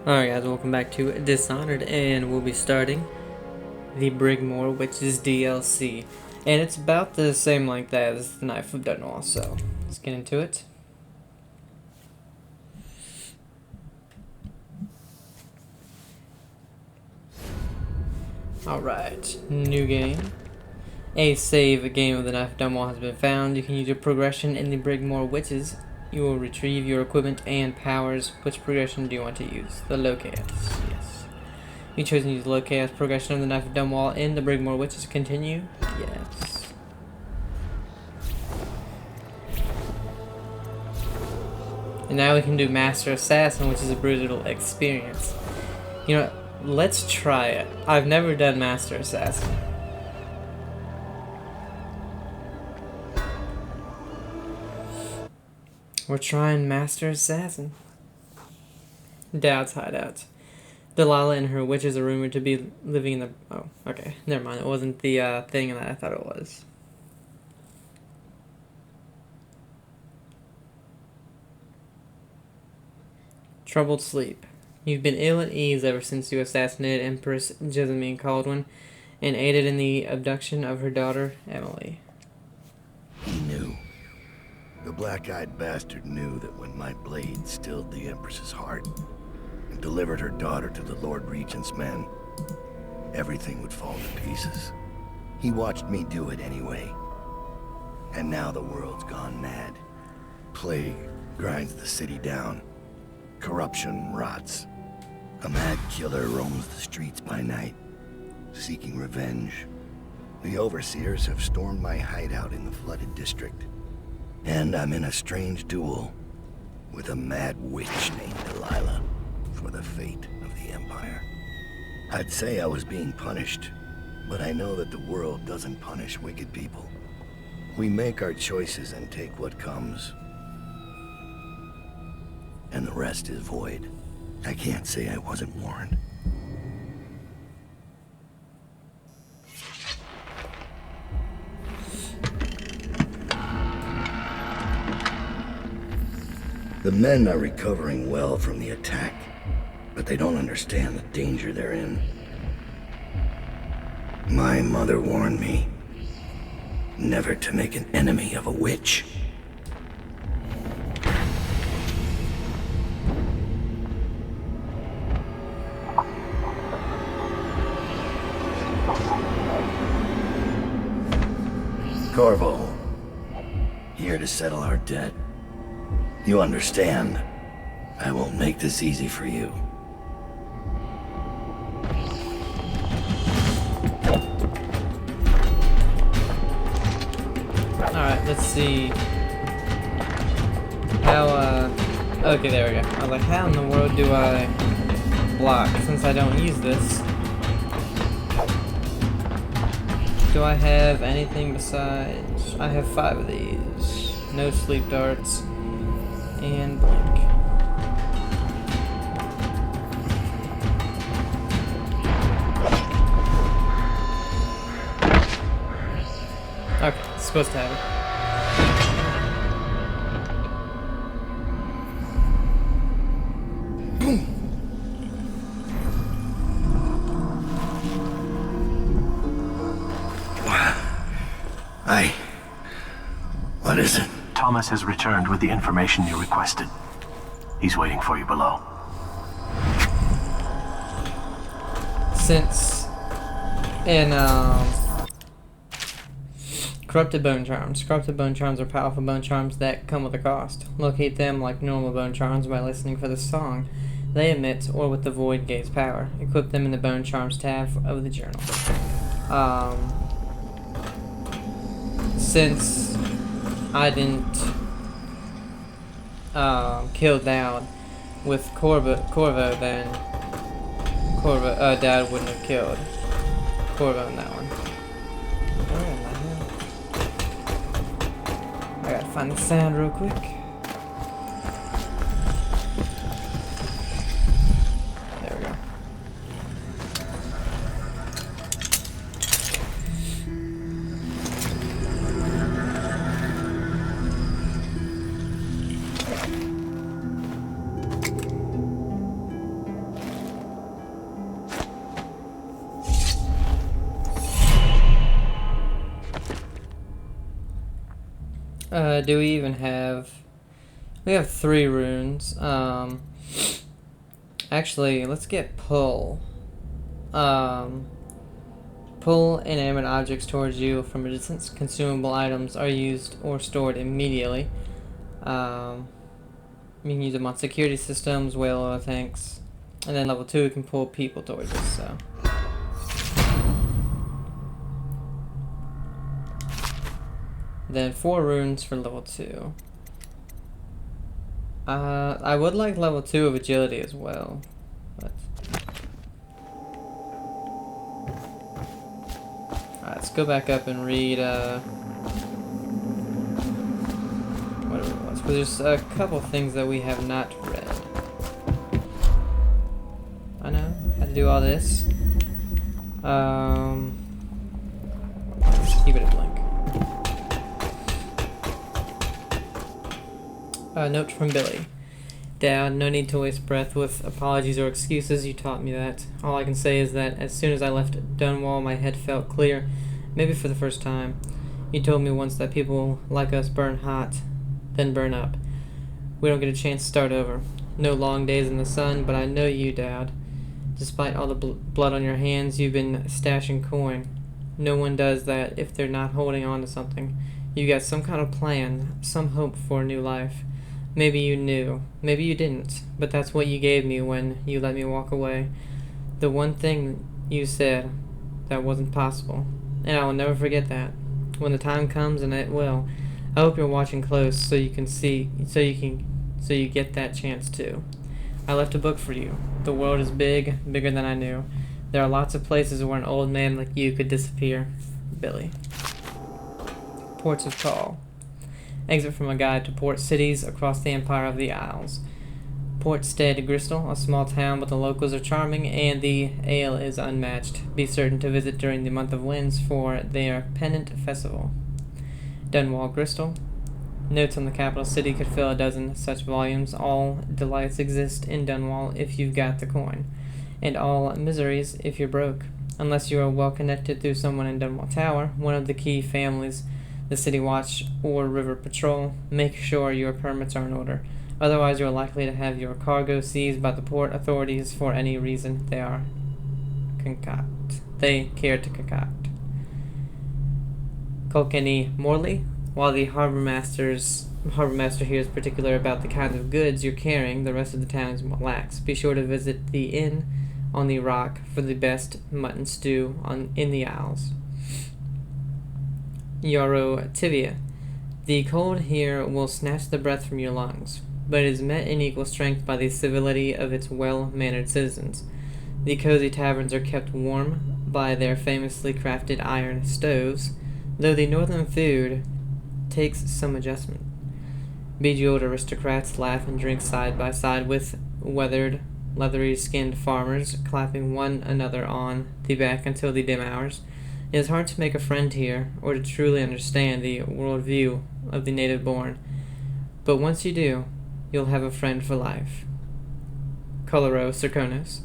Alright guys, welcome back to Dishonored, and we'll be starting the Brigmore, which is DLC. And it's about the same like that as the Knife of Dunwall, so let's get into it. Alright, new game. A save game of the Knife of Dunwall has been found. You can use your progression in the Brigmore Witches. You will retrieve your equipment and powers. Which progression do you want to use? The low chaos. Yes. You chose to use the low chaos progression of the Knife of Dunwall in the Brigmore Witches. Continue. Yes. And now we can do Master Assassin, which is a brutal experience. You know what? Let's try it. I've never done Master Assassin. We're trying Master Assassin. Dad's hideout. Delilah and her witches are rumored to be living in the... Oh, okay. Never mind. It wasn't the thing that I thought it was. Troubled sleep. You've been ill at ease ever since you assassinated Empress Jessamine Caldwin and aided in the abduction of her daughter, Emily. He knew. The black-eyed bastard knew that when my blade stilled the Empress's heart and delivered her daughter to the Lord Regent's men, everything would fall to pieces. He watched me do it anyway. And now the world's gone mad. Plague grinds the city down. Corruption rots. A mad killer roams the streets by night, seeking revenge. The overseers have stormed my hideout in the flooded district. And I'm in a strange duel with a mad witch named Delilah for the fate of the Empire. I'd say I was being punished, but I know that the world doesn't punish wicked people. We make our choices and take what comes. And the rest is void. I can't say I wasn't warned. The men are recovering well from the attack, but they don't understand the danger they're in. My mother warned me never to make an enemy of a witch. Corvo, here to settle our debt. You understand, I won't make this easy for you. Alright, let's see how, okay, there we go. I was like, how in the world do I block since I don't use this? Do I have anything besides... I have 5 of these. No sleep darts. And blink. Okay, it's supposed to have it. What is it? Thomas has returned with the information you requested. He's waiting for you below. Since in corrupted bone charms. Corrupted bone charms are powerful bone charms that come with a cost. Locate them like normal bone charms by listening for the song they emit or with the void gaze power. Equip them in the bone charms tab of the journal. Since I didn't kill down with Corvo, then Dad wouldn't have killed Corvo in that one. Where in the hell? I gotta find the sound real quick. There we go. Do we even have... We have 3 runes. Actually, let's get pull. Pull inanimate objects towards you from a distance. Consumable items are used or stored immediately. You can use them on security systems, whale oil tanks. And then level 2, we can pull people towards us, so... Then 4 runes for level 2. I would like level 2 of agility as well, but... Alright, let's go back up and read, whatever it was. But there's a couple things that we have not read. I know, had to do all this. Just keep it a blank. Note from Billy. Dad, no need to waste breath with apologies or excuses. You taught me that. All I can say is that as soon as I left Dunwall, my head felt clear, maybe for the first time. You told me once that people like us burn hot, then burn up. We don't get a chance to start over. No long days in the sun, but I know you, Dad. Despite all the blood on your hands, you've been stashing coin. No one does that if they're not holding on to something. You got some kind of plan, some hope for a new life. Maybe you knew, maybe you didn't, but that's what you gave me when you let me walk away. The one thing you said that wasn't possible, and I will never forget that. When the time comes, and it will, I hope you're watching close so you can see, so you get that chance too. I left a book for you. The world is big, bigger than I knew. There are lots of places where an old man like you could disappear. Billy. Ports of Call. Exit from a guide to port cities across the Empire of the Isles. Port Stead Bristol, a small town, but the locals are charming and the ale is unmatched. Be certain to visit during the month of winds for their pennant festival. Dunwall Bristol. Notes on the capital city could fill a dozen such volumes. All delights exist in Dunwall if you've got the coin, and all miseries if you're broke. Unless you are well connected through someone in Dunwall Tower, one of the key families, the City Watch or River Patrol, make sure your permits are in order. Otherwise, you're likely to have your cargo seized by the port authorities for any reason they care to concoct. Kilkenny Morley. While the harbor master here is particular about the kinds of goods you're carrying, the rest of the town is more lax. Be sure to visit the inn on the rock for the best mutton stew in the Isles. Yarrow Tivia. The cold here will snatch the breath from your lungs, but it is met in equal strength by the civility of its well-mannered citizens. The cozy taverns are kept warm by their famously crafted iron stoves, though the northern food takes some adjustment. Bejeweled aristocrats laugh and drink side by side with weathered, leathery-skinned farmers, clapping one another on the back until the dim hours. It is hard to make a friend here, or to truly understand the worldview of the native-born, but once you do, you'll have a friend for life. Coloro Serkonos.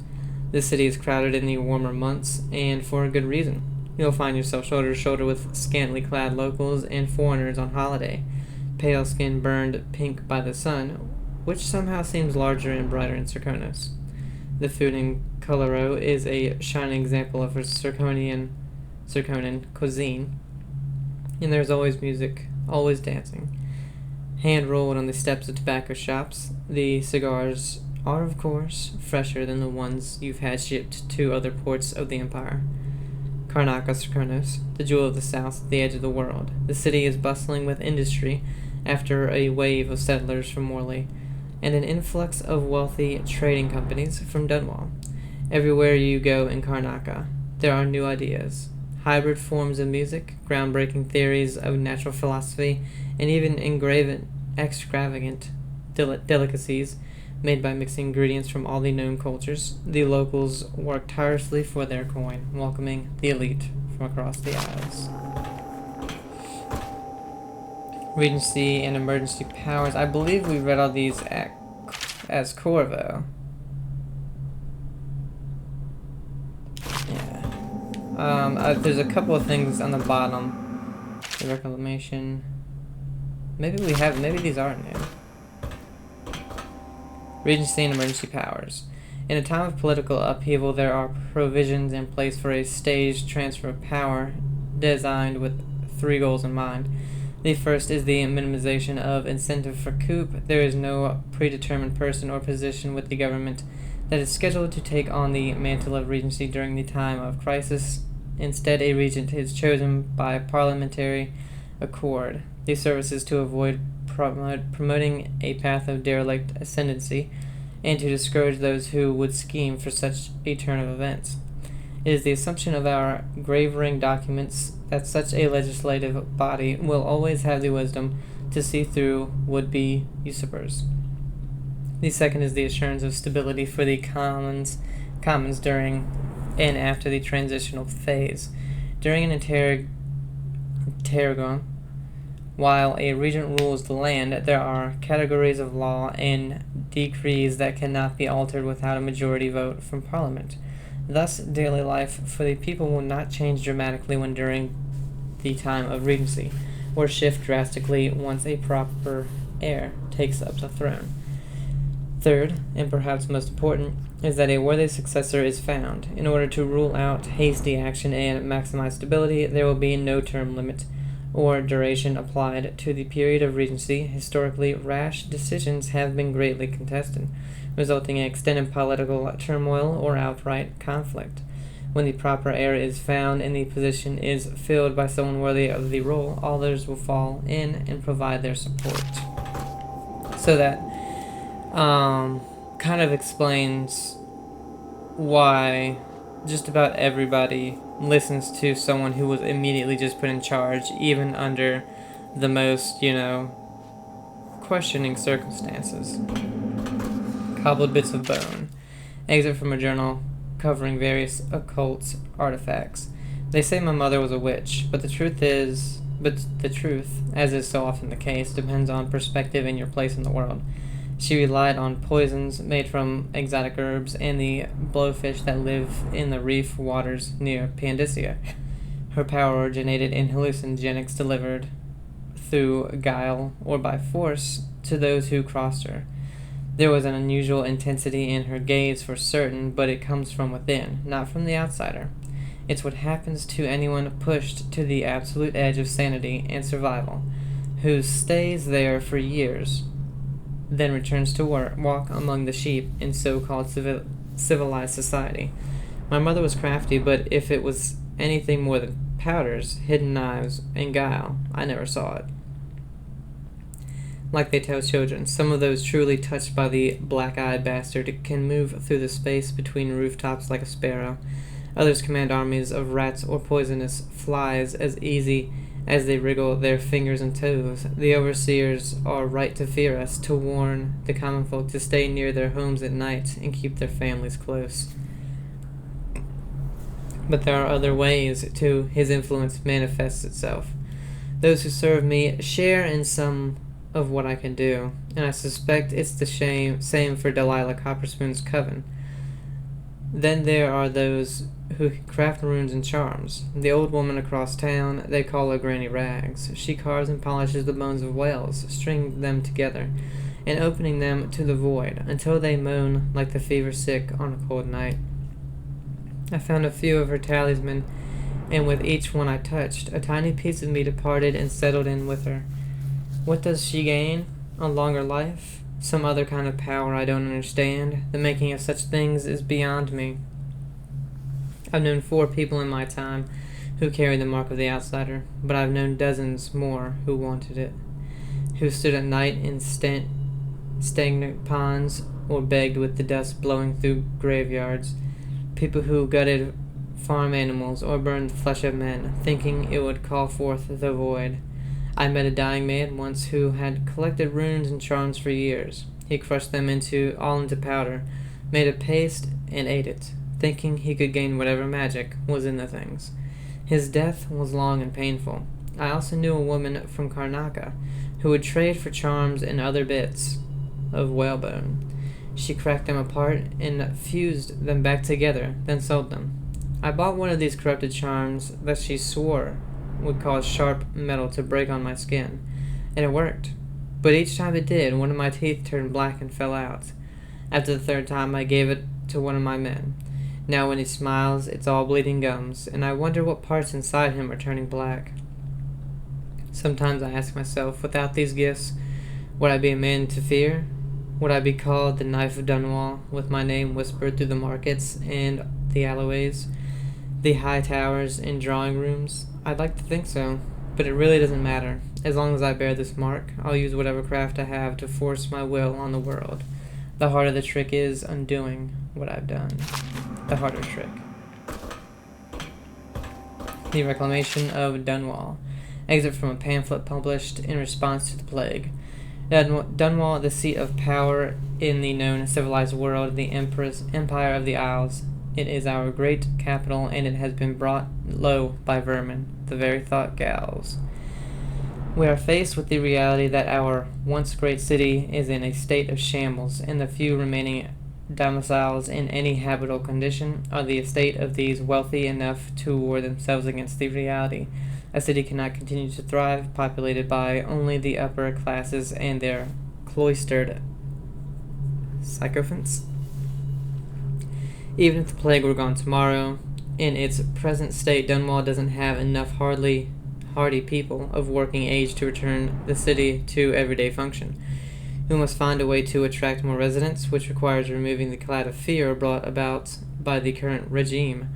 This city is crowded in the warmer months, and for a good reason. You'll find yourself shoulder to shoulder with scantily clad locals and foreigners on holiday, pale skin burned pink by the sun, which somehow seems larger and brighter in Serkonos. The food in Coloro is a shining example of Serkonan cuisine, and there's always music, always dancing. Hand rolled on the steps of tobacco shops, the cigars are, of course, fresher than the ones you've had shipped to other ports of the Empire. Karnaca Serkonos, the jewel of the south, the edge of the world. The city is bustling with industry after a wave of settlers from Morley, and an influx of wealthy trading companies from Dunwall. Everywhere you go in Karnaca, there are new ideas. Hybrid forms of music, groundbreaking theories of natural philosophy, and even extravagant delicacies made by mixing ingredients from all the known cultures. The locals work tirelessly for their coin, welcoming the elite from across the Isles. Regency and emergency powers. I believe we read all these as Corvo. There's a couple of things on the bottom. The reclamation, Maybe we have. Maybe these are new. Regency and emergency powers. In a time of political upheaval, there are provisions in place for a staged transfer of power designed with 3 goals in mind. The first is the minimization of incentive for coup. There is no predetermined person or position with the government that is scheduled to take on the mantle of regency during the time of crisis. Instead, a regent is chosen by parliamentary accord. The service is to avoid promoting a path of derelict ascendancy and to discourage those who would scheme for such a turn of events. It is the assumption of our grave ring documents that such a legislative body will always have the wisdom to see through would-be usurpers. The second is the assurance of stability for the commons during and after the transitional phase. During an interregnum, while a regent rules the land, there are categories of law and decrees that cannot be altered without a majority vote from Parliament. Thus, daily life for the people will not change dramatically when during the time of regency, or shift drastically once a proper heir takes up the throne. Third, and perhaps most important, is that a worthy successor is found. In order to rule out hasty action and maximize stability, there will be no term limit or duration applied to the period of regency. Historically, rash decisions have been greatly contested, resulting in extended political turmoil or outright conflict. When the proper heir is found and the position is filled by someone worthy of the role, others will fall in and provide their support. So that kind of explains why just about everybody listens to someone who was immediately just put in charge, even under the most, questioning circumstances. Cobbled bits of bone. Excerpt from a journal covering various occult artifacts. They say my mother was a witch, but the truth, as is so often the case, depends on perspective and your place in the world. She relied on poisons made from exotic herbs and the blowfish that live in the reef waters near Pandacia. Her power originated in hallucinogenics delivered through guile or by force to those who crossed her. There was an unusual intensity in her gaze for certain, but it comes from within, not from the outsider. It's what happens to anyone pushed to the absolute edge of sanity and survival, who stays there for years, then returns to walk among the sheep in so-called civilized society. My mother was crafty, but if it was anything more than powders, hidden knives, and guile, I never saw it. Like they tell children, some of those truly touched by the black-eyed bastard can move through the space between rooftops like a sparrow. Others command armies of rats or poisonous flies as easy as they wriggle their fingers and toes. The overseers are right to fear us, to warn the common folk to stay near their homes at night and keep their families close. But there are other ways to his influence manifests itself. Those who serve me share in some of what I can do, and I suspect it's the same for Delilah Copperspoon's coven. Then there are those who can craft runes and charms. The old woman across town, they call her Granny Rags. She carves and polishes the bones of whales, stringing them together, and opening them to the void, until they moan like the fever-sick on a cold night. I found a few of her talisman, and with each one I touched, a tiny piece of me departed and settled in with her. What does she gain? A longer life? Some other kind of power I don't understand. The making of such things is beyond me. I've known 4 people in my time who carried the mark of the outsider, but I've known dozens more who wanted it, who stood at night in stagnant ponds or begged with the dust blowing through graveyards, people who gutted farm animals or burned the flesh of men, thinking it would call forth the void. I met a dying man once who had collected runes and charms for years. He crushed them all into powder, made a paste, and ate it, thinking he could gain whatever magic was in the things. His death was long and painful. I also knew a woman from Karnaka who would trade for charms and other bits of whalebone. She cracked them apart and fused them back together, then sold them. I bought one of these corrupted charms that she swore would cause sharp metal to break on my skin. and it worked. But each time it did, one of my teeth turned black and fell out. After the third time, I gave it to one of my men. Now when he smiles, it's all bleeding gums, and I wonder what parts inside him are turning black. Sometimes I ask myself, without these gifts, would I be a man to fear? Would I be called the Knife of Dunwall, with my name whispered through the markets and the alleyways, the high towers and drawing rooms? I'd like to think so, but it really doesn't matter. As long as I bear this mark, I'll use whatever craft I have to force my will on the world. The harder the trick is undoing what I've done. The harder trick. The Reclamation of Dunwall. Excerpt from a pamphlet published in response to the plague. Dunwall, the seat of power in the known civilized world, the Empire of the Isles. It is our great capital, and it has been brought low by vermin. The very thought galls. We are faced with the reality that our once great city is in a state of shambles, and the few remaining domiciles in any habitable condition are the estate of these wealthy enough to war themselves against the reality. A city cannot continue to thrive, populated by only the upper classes and their cloistered sycophants. Even if the plague were gone tomorrow, in its present state, Dunwall doesn't have enough hardy people of working age to return the city to everyday function. We must find a way to attract more residents, which requires removing the cloud of fear brought about by the current regime.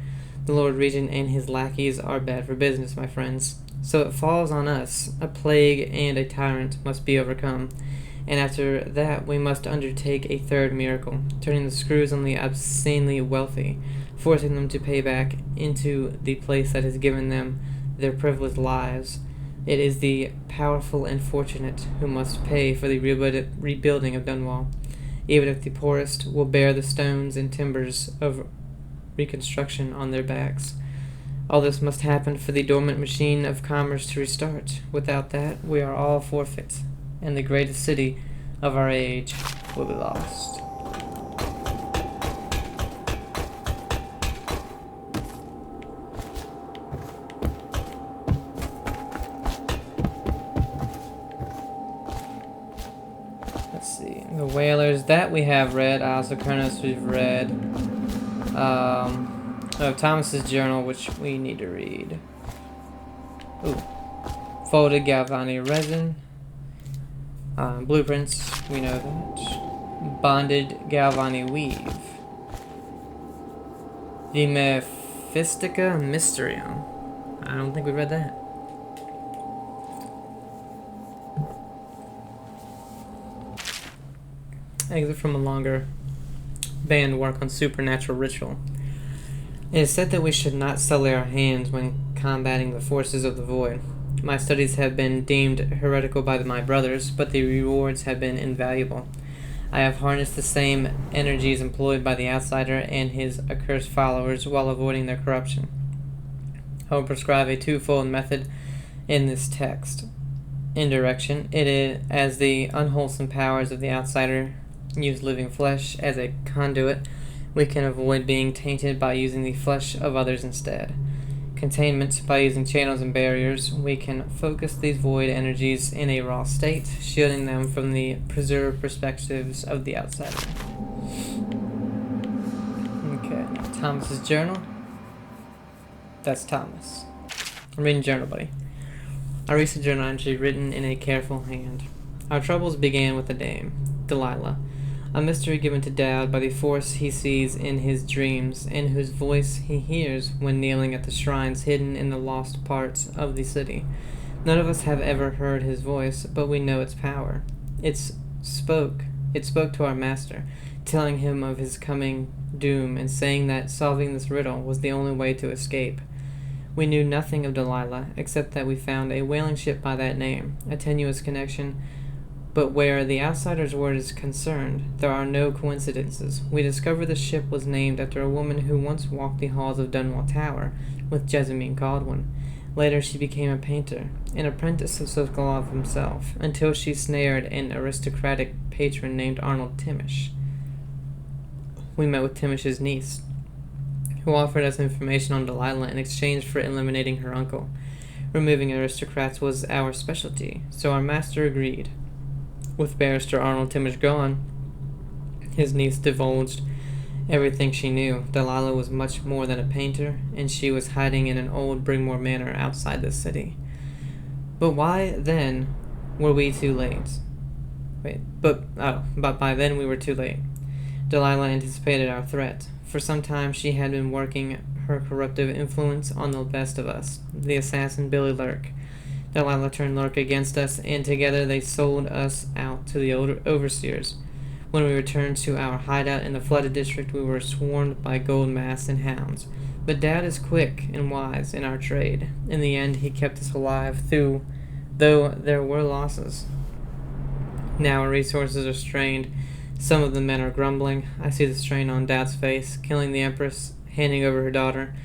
The Lord Regent and his lackeys are bad for business, my friends. So it falls on us. A plague and a tyrant must be overcome. And after that, we must undertake a third miracle, turning the screws on the obscenely wealthy, forcing them to pay back into the place that has given them their privileged lives. It is the powerful and fortunate who must pay for the rebuilding of Dunwall, even if the poorest will bear the stones and timbers of reconstruction on their backs. All this must happen for the dormant machine of commerce to restart. Without that, we are all forfeit, and the greatest city of our age will be lost. Let's see. The Whalers, that we have read. Isles of Kronos we've read. Thomas's Journal, which we need to read. Ooh. Folded Galvani resin. Blueprints, we know that. Bonded Galvani weave. The Mephistica Mysterium. I don't think we read that. Exit from a longer band work on supernatural ritual. It is said that we should not sully our hands when combating the forces of the void. My studies have been deemed heretical by my brothers, but the rewards have been invaluable. I have harnessed the same energies employed by the outsider and his accursed followers while avoiding their corruption. I will prescribe a twofold method in this text. Indirection, it is as the unwholesome powers of the outsider use living flesh as a conduit, we can avoid being tainted by using the flesh of others instead. Containment, by using channels and barriers, we can focus these void energies in a raw state, shielding them from the preserved perspectives of the outsider. Okay, Thomas's Journal. That's Thomas. I'm reading journal, buddy. A recent journal entry written in a careful hand. Our troubles began with a dame, Delilah, a mystery given to doubt by the force he sees in his dreams, and whose voice he hears when kneeling at the shrines hidden in the lost parts of the city. None of us have ever heard his voice, but we know its power. It spoke to our master, telling him of his coming doom and saying that solving this riddle was the only way to escape. We knew nothing of Delilah, except that we found a whaling ship by that name, a tenuous connection. But where the outsider's word is concerned, there are no coincidences. We discover the ship was named after a woman who once walked the halls of Dunwall Tower with Jessamine Godwin. Later she became a painter, an apprentice of Sokolov himself, until she snared an aristocratic patron named Arnold Timish. We met with Timish's niece, who offered us information on Delilah in exchange for eliminating her uncle. Removing aristocrats was our specialty, so our master agreed. With Barrister Arnold Timmish gone, his niece divulged everything she knew. Delilah was much more than a painter, and she was hiding in an old Brigmore manor outside the city. But why then were we too late? But by then we were too late. Delilah anticipated our threat. For some time she had been working her corruptive influence on the best of us, the assassin Billy Lurk. Delilah turned Lurk against us, and together they sold us out to the overseers. When we returned to our hideout in the flooded district, we were swarmed by gold masks and hounds. But Dad is quick and wise in our trade. In the end, he kept us alive, though there were losses. Now our resources are strained. Some of the men are grumbling. I see the strain on Dad's face. Killing the Empress, handing over her daughter.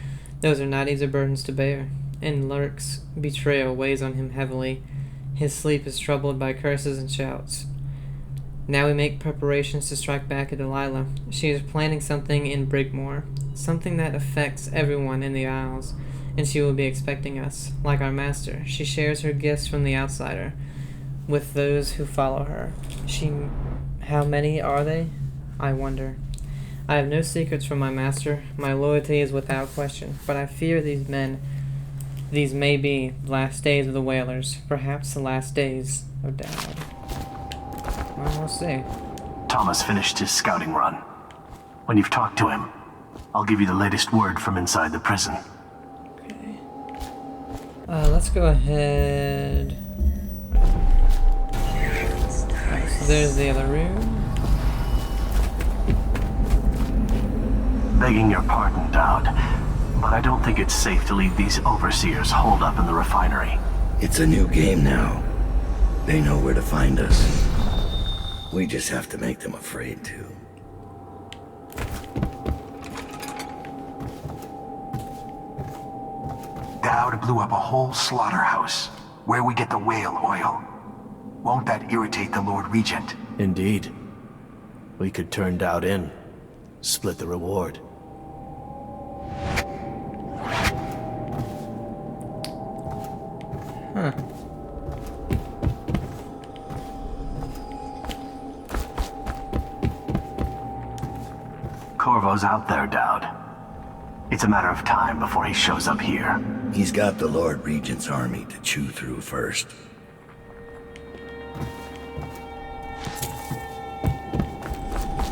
Those are not easy burdens to bear. And Lurk's betrayal weighs on him heavily. His sleep is troubled by curses and shouts. Now we make preparations to strike back at Delilah. She is planning something in Brigmore, something that affects everyone in the Isles, and she will be expecting us. Like our master, she shares her gifts from the outsider with those who follow her. How many are they? I wonder. I have no secrets from my master. My loyalty is without question, but I fear these may be the last days of the Whalers, perhaps the last days of Dad. Well, we'll see. Thomas finished his scouting run. When you've talked to him, I'll give you the latest word from inside the prison. Okay. Let's go ahead. So there's the other room. Begging your pardon, Dowd, but I don't think it's safe to leave these overseers holed up in the refinery. It's a new game now. They know where to find us. We just have to make them afraid to. Dowd blew up a whole slaughterhouse, where we get the whale oil. Won't that irritate the Lord Regent? Indeed. We could turn Dowd in. Split the reward. Huh. Corvo's out there, Dowd. It's a matter of time before he shows up here. He's got the Lord Regent's army to chew through first.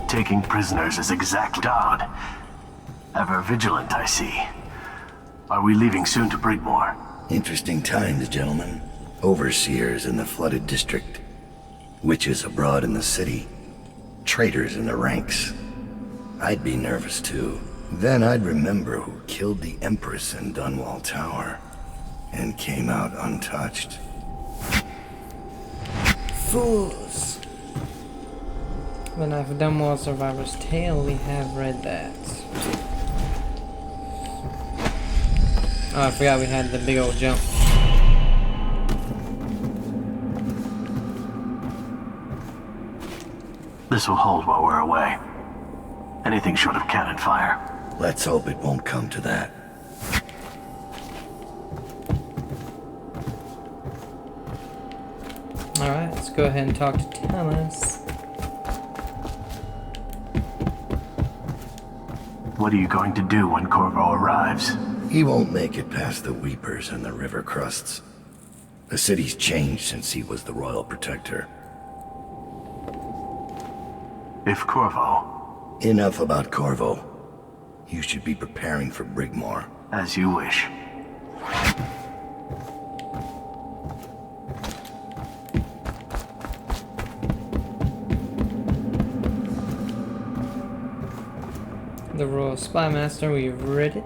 Taking prisoners is exactly Dowd. Ever vigilant, I see. Are we leaving soon to Brigmore? Interesting times, gentlemen. Overseers in the flooded district. Witches abroad in the city. Traitors in the ranks. I'd be nervous too. Then I'd remember who killed the Empress in Dunwall Tower. And came out untouched. Fools! The Knife of Dunwall Survivor's Tale, we have read that. Oh, I forgot we had the big old jump. This will hold while we're away. Anything short of cannon fire. Let's hope it won't come to that. Alright, let's go ahead and talk to Thomas. What are you going to do when Corvo arrives? He won't make it past the Weepers and the river crusts. The city's changed since he was the royal protector. If Corvo... Enough about Corvo. You should be preparing for Brigmore. As you wish. The Royal Spy Master, we've read it.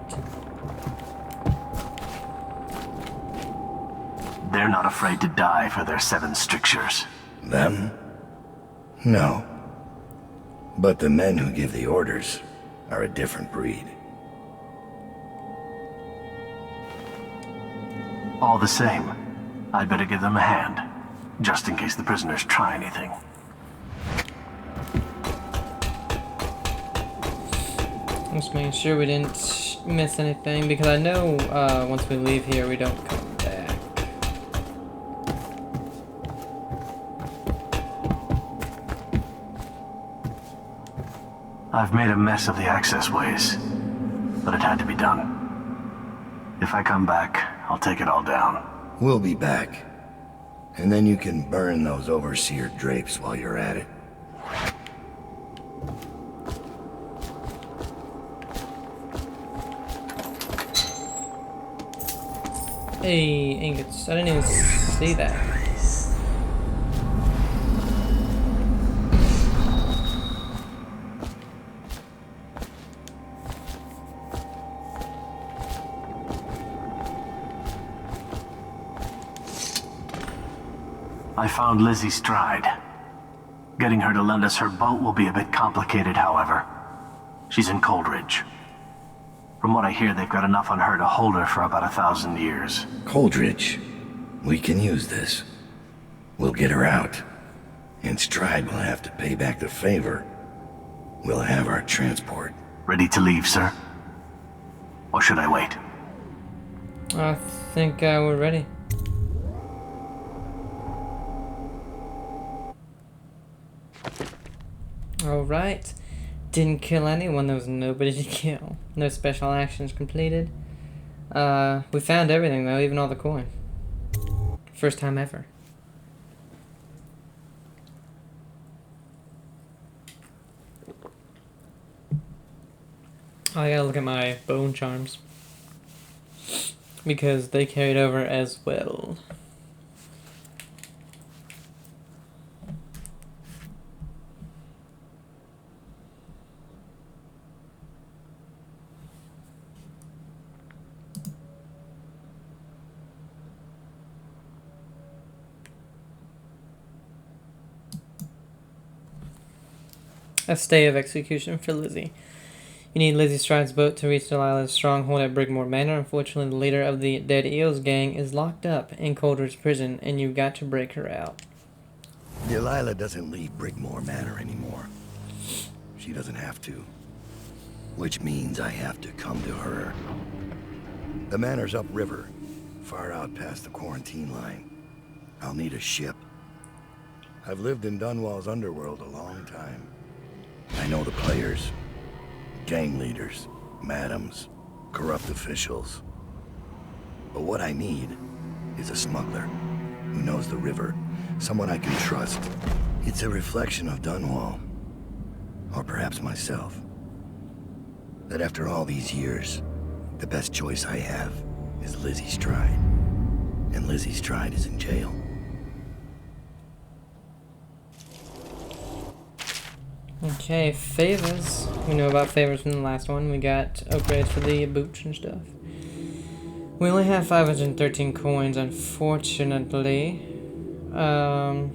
They're not afraid to die for their 7 strictures. Them? No. But the men who give the orders are a different breed. All the same, I'd better give them a hand, just in case the prisoners try anything. Just making sure we didn't miss anything, because I know once we leave here we don't come back. I've made a mess of the access ways, but it had to be done. If I come back, I'll take it all down. We'll be back. And then you can burn those overseer drapes while you're at it. Hey, ingots. I didn't even see that. I found Lizzie Stride. Getting her to lend us her boat will be a bit complicated, however. She's in Coldridge. From what I hear, they've got enough on her to hold her for about 1,000 years. Coldridge. We can use this. We'll get her out. And Stride will have to pay back the favor. We'll have our transport. Ready to leave, sir? Or should I wait? I think we're ready. Alright. Didn't kill anyone, there was nobody to kill. No special actions completed. We found everything though, even all the coin. First time ever. I gotta look at my bone charms. Because they carried over as well. A stay of execution for Lizzie. You need Lizzie Stride's boat to reach Delilah's stronghold at Brigmore Manor. Unfortunately, the leader of the Dead Eels gang is locked up in Coldridge Prison, and you've got to break her out. Delilah doesn't leave Brigmore Manor anymore. She doesn't have to. Which means I have to come to her. The manor's upriver, far out past the quarantine line. I'll need a ship. I've lived in Dunwall's underworld a long time. I know the players, gang leaders, madams, corrupt officials. But what I need is a smuggler who knows the river, someone I can trust. It's a reflection of Dunwall, or perhaps myself, that after all these years, the best choice I have is Lizzie Stride. And Lizzie Stride is in jail. Okay, favors. We know about favors from the last one. We got upgrades for the boots and stuff. We only have 513 coins, unfortunately. But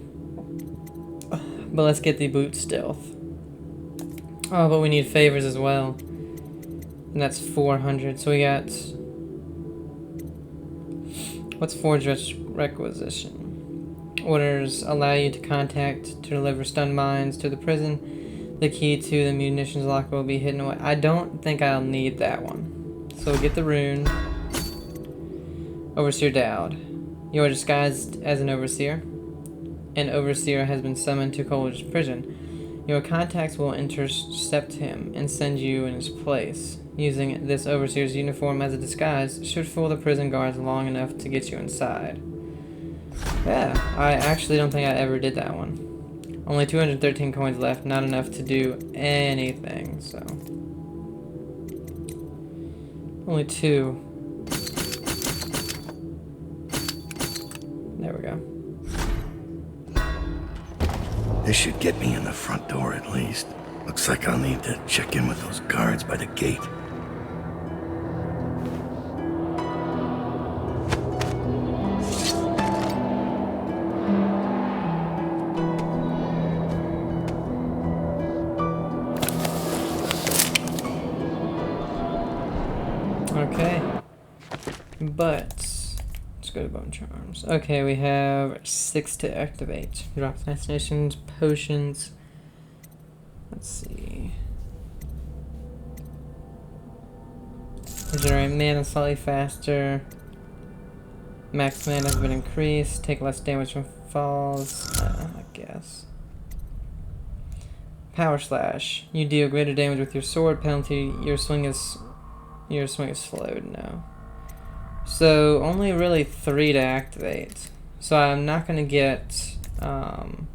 let's get the boot stealth. Oh, but we need favors as well. And that's 400. So we got... What's Forge Requisition? Orders allow you to contact to deliver stun mines to the prison. The key to the munitions locker will be hidden away. I don't think I'll need that one. So get the rune. Overseer Dowd. You are disguised as an overseer. An overseer has been summoned to Coldridge Prison. Your contacts will intercept him and send you in his place. Using this overseer's uniform as a disguise should fool the prison guards long enough to get you inside. Yeah, I actually don't think I ever did that one. Only 213 coins left, not enough to do anything, so. Only 2. There we go. This should get me in the front door at least. Looks like I'll need to check in with those guards by the gate. Okay. But let's go to Bone Charms. Okay, we have 6 to activate. Drop fascinations, potions. Let's see. Regenerate mana slightly faster. Max mana has been increased. Take less damage from falls. I guess. Power Slash. You deal greater damage with your sword. Penalty. Your swing is slowed. No. So only really 3 to activate. So I'm not gonna get. I'm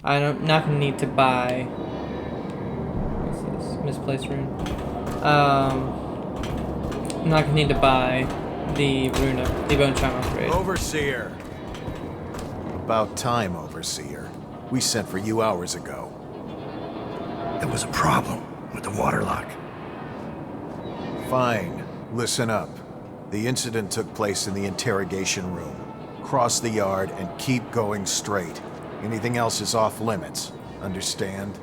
not gonna need to buy. What's this? Misplaced rune. I'm not gonna need to buy the rune of the bone charm upgrade. Overseer. About time, Overseer. We sent for you hours ago. There was a problem with the waterlock. Fine. Listen up. The incident took place in the interrogation room. Cross the yard and keep going straight. Anything else is off limits. Understand?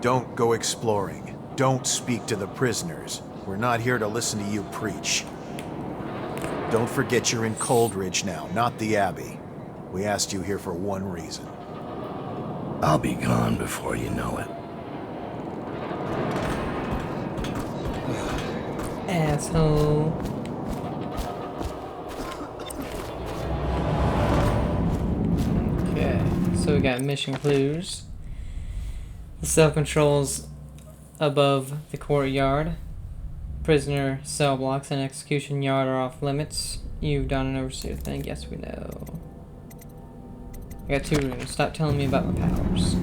Don't go exploring. Don't speak to the prisoners. We're not here to listen to you preach. Don't forget you're in Coldridge now, not the Abbey. We asked you here for one reason. I'll be gone before you know it. Asshole. Okay, so we got mission clues. The cell controls above the courtyard. Prisoner cell blocks and execution yard are off limits. You've done an overseer thing. Yes, we know. I got 2 runes. Stop telling me about my powers.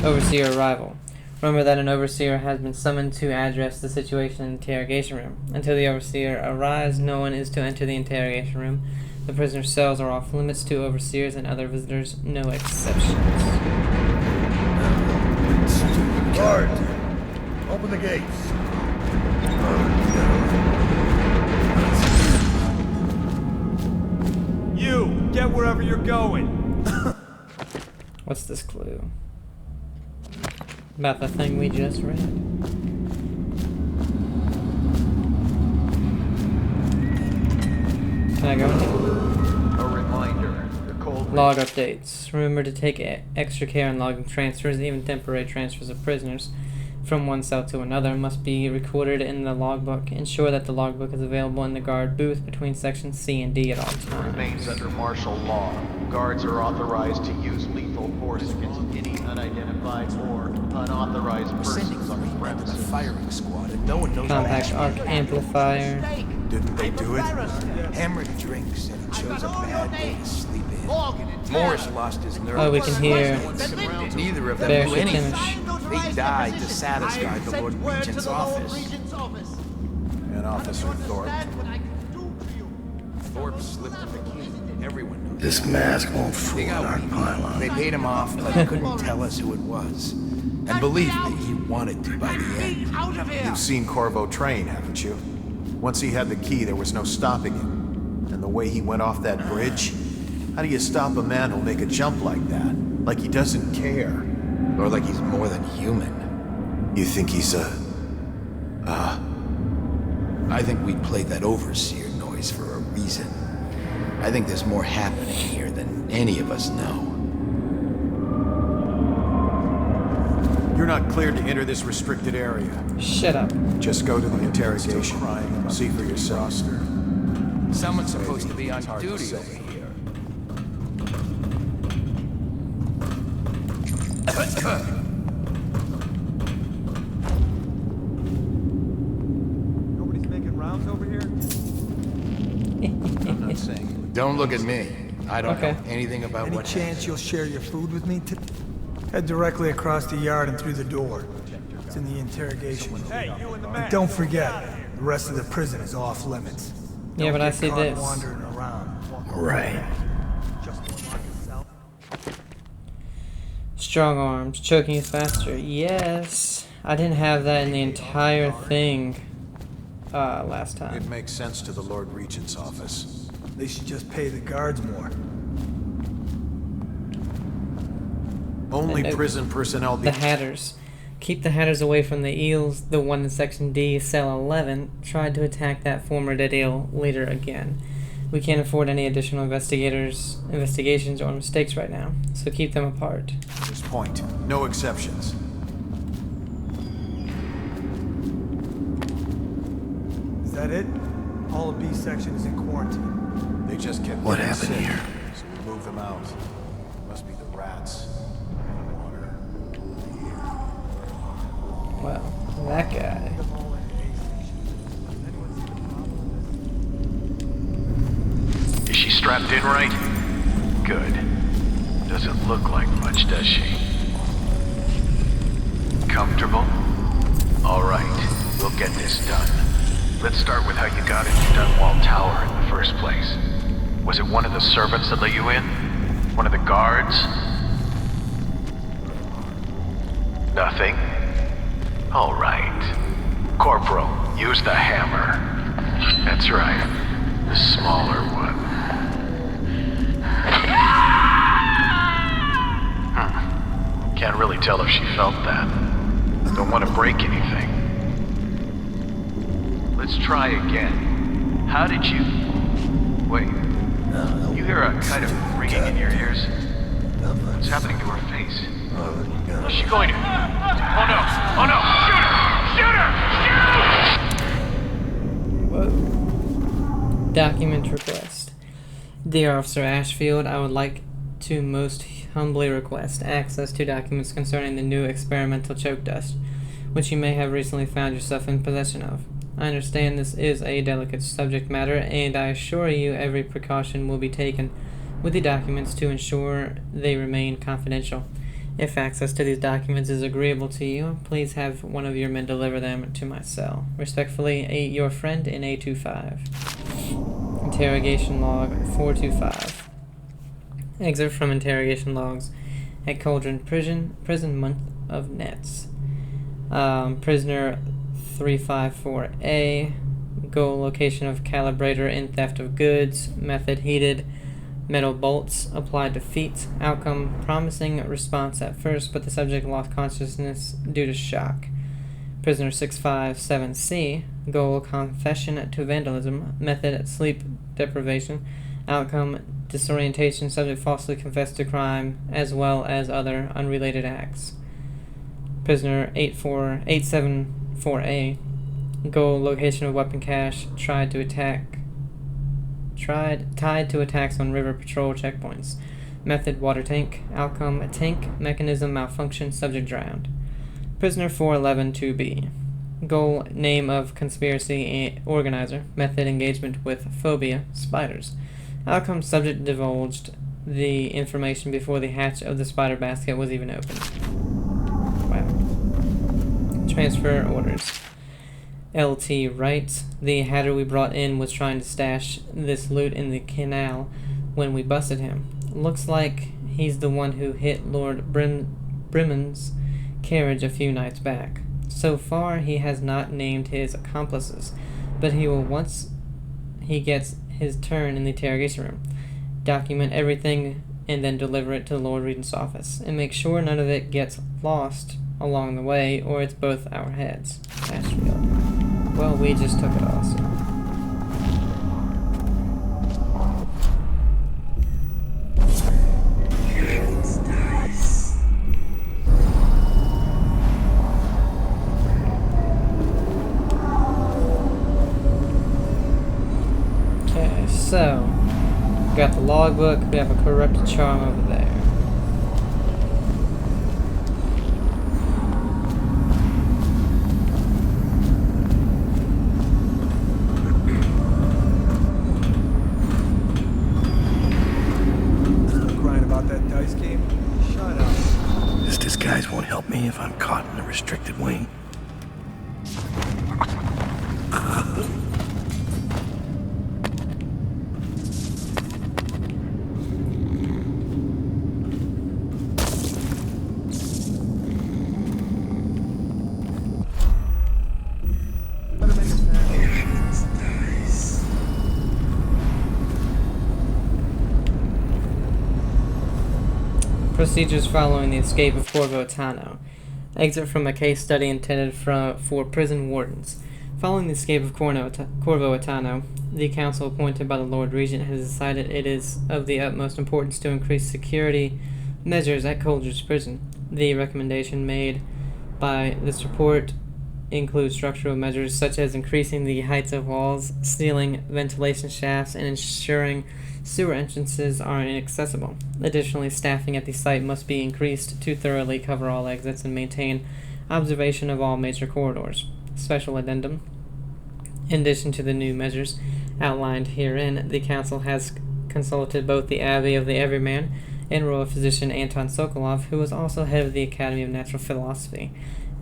Overseer arrival. Remember that an overseer has been summoned to address the situation in the interrogation room. Until the overseer arrives, no one is to enter the interrogation room. The prisoner's cells are off limits to overseers and other visitors, no exceptions. Guard! Open the gates. You, get wherever you're going. What's this clue? About the thing we just read. Can I go in here? A reminder, the cold Log updates. Remember to take extra care in logging transfers, even temporary transfers of prisoners from one cell to another must be recorded in the logbook. Ensure that the logbook is available in the guard booth between sections C and D at all times. remains under martial law. Guards are authorized to use lethal force against any unidentified or unauthorized persons on the premises. Firing squad, and no one knows Compact arc amplifier. Didn't they do it? Hammered drinks, and he chose a bad day to sleep in. Morris lost his nerve. Oh, we can hear Neither of them Bear knew anything. Shitimish. They died to satisfy the Lord Regent's office. And Officer Thorpe. Thorpe slipped him the key. Everyone knows. This mask won't fool They got our weak. pylon. They paid him off, but he couldn't tell us who it was. And believe me, he wanted to by the end. You've seen Corvo train, haven't you? Once he had the key, there was no stopping him. And the way he went off that bridge? How do you stop a man who'll make a jump like that? Like he doesn't care. Or like he's more than human. You think he's I think we played that overseer noise for a reason. I think there's more happening here than any of us know. You're not cleared to enter this restricted area. Shut up. Just go to the interrogation. See for yourself. Someone's supposed to be on Hard to duty say. over here. Nobody's making rounds over here? I'm not saying. Don't look at me. I don't Okay. know anything about Any what chance you'll share your food with me? Head directly across the yard and through the door. It's in the interrogation room. Hey, you in the And man. don't forget, the rest of the prison is off limits. Yeah, Don't but I get see caught this. wandering around. Right. Strong arms. Choking is faster. Yes. I didn't have that in the entire thing last It time. makes sense to the Lord Regent's office. They should just pay the guards more. Only And prison personnel The Hatters. Keep the Hatters away from the eels. The one in Section D, Cell 11, tried to attack that former dead eel leader again. We can't afford any additional investigations or mistakes right now, so keep them apart. This point. No exceptions. Is that it? All of B section is in quarantine. They just kept What getting happened sick, here? so we moved them out. Must be the rats. And water. Well, that guy. Is she strapped in right? Good. Doesn't look like much, does she? Comfortable? All right, we'll get this done. Let's start with how you got into Dunwall Tower in the first place. Was it one of the servants that let you in? One of the guards? Nothing? All right. Corporal, use the hammer. That's right. The smaller one. Can't really tell if she felt that. Don't want to break anything. Let's try again. How did you... Wait. You hear a kind of ringing in your ears? What's happening to her face? Is she going to... Oh no! Oh no! Shoot her! Shoot her! Shoot! Whoa. Document request. Dear Officer Ashfield, I would like to most humbly request access to documents concerning the new experimental choke dust, which you may have recently found yourself in possession of. I understand this is a delicate subject matter, and I assure you every precaution will be taken with the documents to ensure they remain confidential. If access to these documents is agreeable to you, please have one of your men deliver them to my cell. Respectfully, your friend in A25. Interrogation log 425. Excerpt from interrogation logs at Cauldron Prison month of Nets. Prisoner 354A. Goal location of calibrator in theft of goods. Method heated metal bolts applied to feet. Outcome promising response at first, but the subject lost consciousness due to shock. Prisoner 657C. Goal confession to vandalism. Method sleep deprivation. Outcome disorientation. Subject falsely confessed to crime as well as other unrelated acts. Prisoner 874A. Goal location of weapon cache tied to attacks on river patrol checkpoints. Method water tank. Outcome tank mechanism malfunction. Subject drowned. Prisoner 411-2B. Goal name of conspiracy organizer. Method engagement with phobia spiders. Outcome subject divulged the information before the hatch of the spider basket was even opened. Wow. Transfer orders. LT writes, the hatter we brought in was trying to stash this loot in the canal when we busted him. Looks like he's the one who hit Lord Bremen's carriage a few nights back. So far, he has not named his accomplices, but he will once he gets his turn in the interrogation room. Document everything and then deliver it to the Lord Regent's office, and make sure none of it gets lost along the way, or it's both our heads. Ashfield. Well, we just took it all, so. Okay, so got the logbook. We have a corrupted charm over there. This disguise won't help me if I'm caught in a restricted wing. Procedures following the escape of Corvo Attano. Exit from a case study intended for prison wardens. Following the escape of Corvo Attano, the council appointed by the Lord Regent has decided it is of the utmost importance to increase security measures at Coldridge Prison. The recommendation made by this report includes structural measures such as increasing the heights of walls, sealing ventilation shafts, and ensuring sewer entrances are inaccessible. Additionally, staffing at the site must be increased to thoroughly cover all exits and maintain observation of all major corridors. Special addendum. In addition to the new measures outlined herein, the Council has consulted both the Abbey of the Everyman and Royal Physician Anton Sokolov, who was also head of the Academy of Natural Philosophy,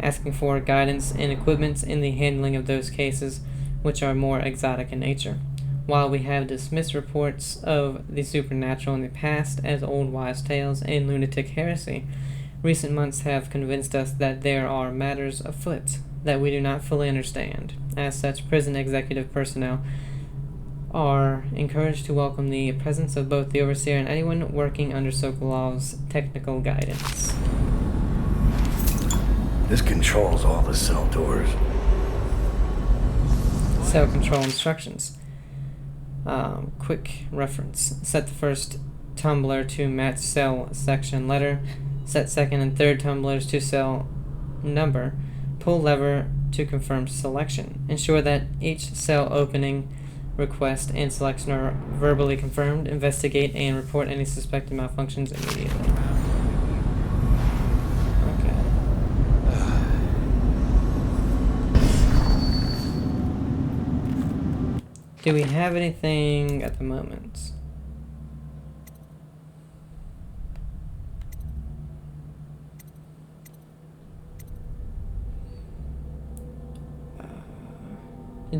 asking for guidance and equipment in the handling of those cases which are more exotic in nature. While we have dismissed reports of the supernatural in the past as old wives' tales and lunatic heresy, recent months have convinced us that there are matters afoot that we do not fully understand. As such, prison executive personnel are encouraged to welcome the presence of both the Overseer and anyone working under Sokolov's technical guidance. This controls all the cell doors. Cell control instructions. Quick reference. Set the first tumbler to match cell section letter. Set second and third tumblers to cell number. Pull lever to confirm selection. Ensure that each cell opening, request, and selection are verbally confirmed. Investigate and report any suspected malfunctions immediately. Do we have anything at the moment?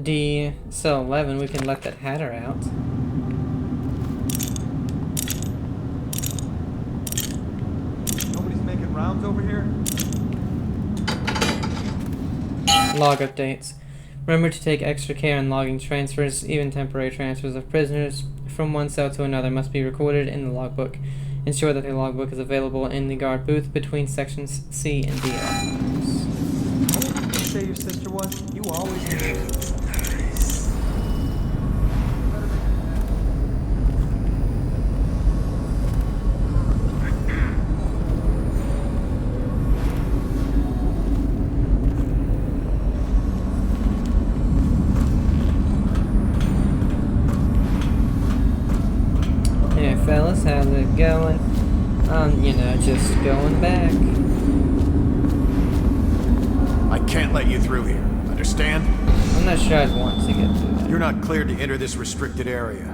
D cell 11, we can let that Hatter out. Nobody's making rounds over here? Log updates. Remember to take extra care in logging transfers. Even temporary transfers of prisoners from one cell to another must be recorded in the logbook. Ensure that the logbook is available in the guard booth between sections C and D. What did you say your sister was? You always knew. Fellas, how's it going? Just going back. I can't let you through here. Understand? I'm not sure I'd want to get through that. You're not cleared to enter this restricted area.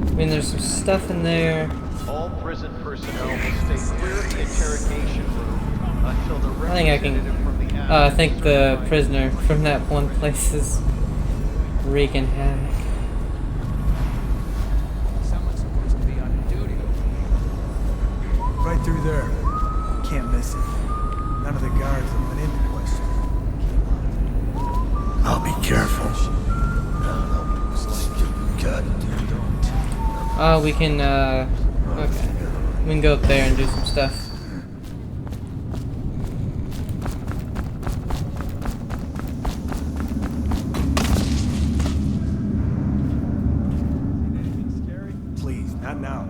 I mean, there's some stuff in there. All prison personnel will stay clear of the interrogation room until the I think I can. representative from the I think the prisoner from that one place is wreaking havoc. Someone's supposed to be on duty. Right through there. Can't miss it. None of the guards that went into question. I'll be careful. Oh, we can, okay. We can go up there and do some stuff. Anything scary? Please, not now.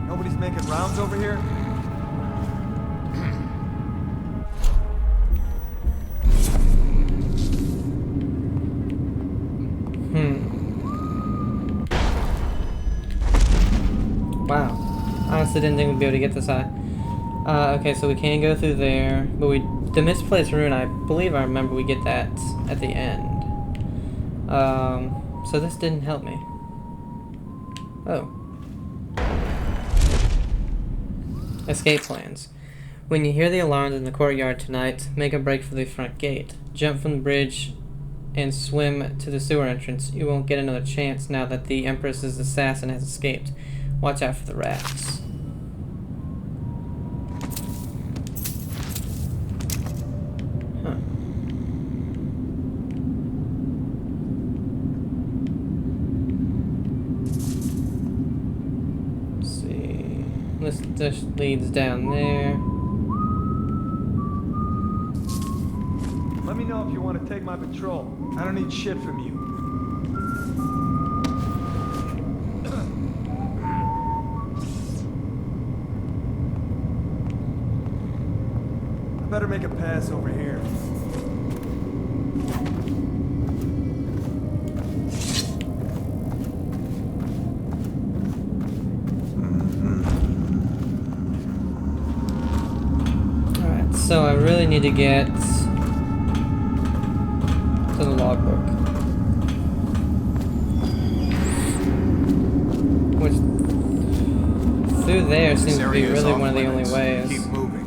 Nobody's making rounds over here? Wow. Honestly didn't think we'd be able to get this high. Okay, so we can go through there, but the misplaced rune, I believe I remember we get that at the end. So this didn't help me. Oh. Escape plans. When you hear the alarms in the courtyard tonight, make a break for the front gate. Jump from the bridge and swim to the sewer entrance. You won't get another chance now that the Empress's assassin has escaped. Watch out for the rats. Huh. Let's see. This just leads down there. Let me know if you want to take my patrol. I don't need shit from you. I better make a pass over here. So I really need to get to the logbook. Which, through there seems to be really one of the only ways. Keep moving.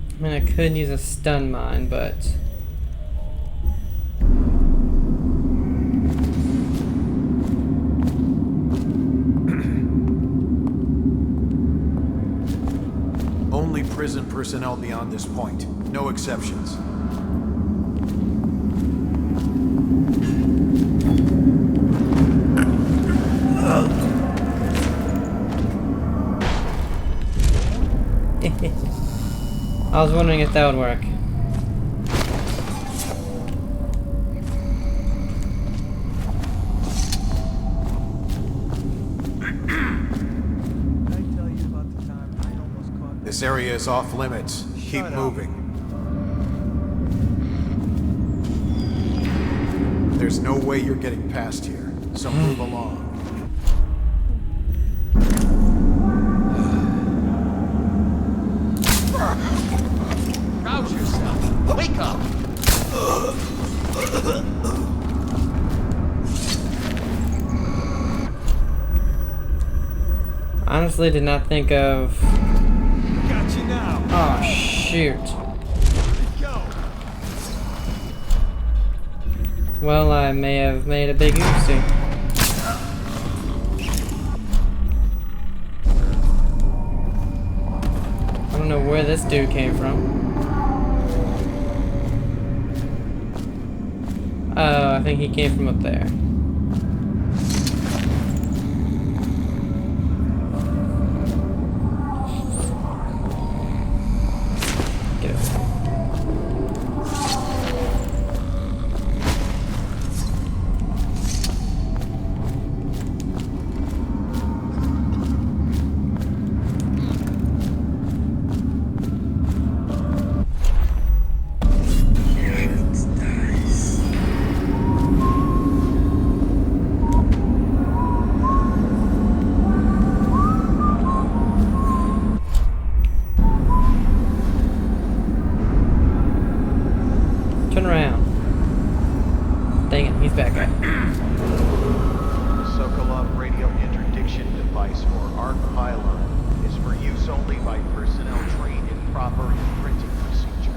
I mean, I could use a stun mine, but Only prison personnel beyond this point. No exceptions. I was wondering if that would work. This area is off limits. Keep moving. There's no way you're getting past here, so move along. Rouse yourself. Wake up. Honestly, did not think of. Got you now. Oh shoot. Go. Well, I may have made a big oopsie. I don't know where this dude came from. Oh, I think he came from up there. Get over there. Turn around. Dang it, he's back up. Sokolov radio interdiction device or ARC pylon is for use only by personnel trained in proper imprinting procedure.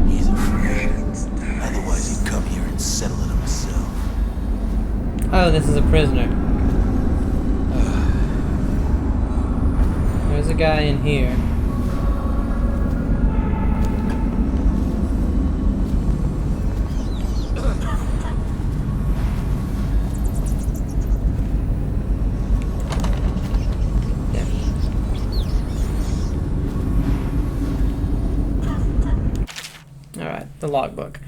He's afraid. Otherwise he'd come here and settle it himself. Oh, this is a prisoner. There's a guy in here. Alright, the logbook.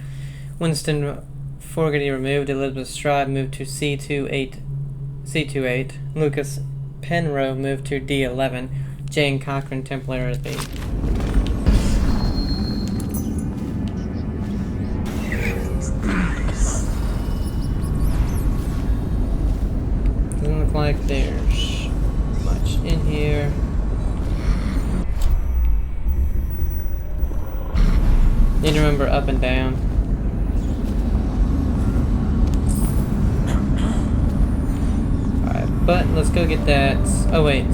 Winston Fogarty removed. Elizabeth Stride moved to C28. Lucas Penrose moved to D11. Jane Cochran temporarily. Doesn't look like there's much in here. Need to remember up and down. But let's go get that. Oh wait,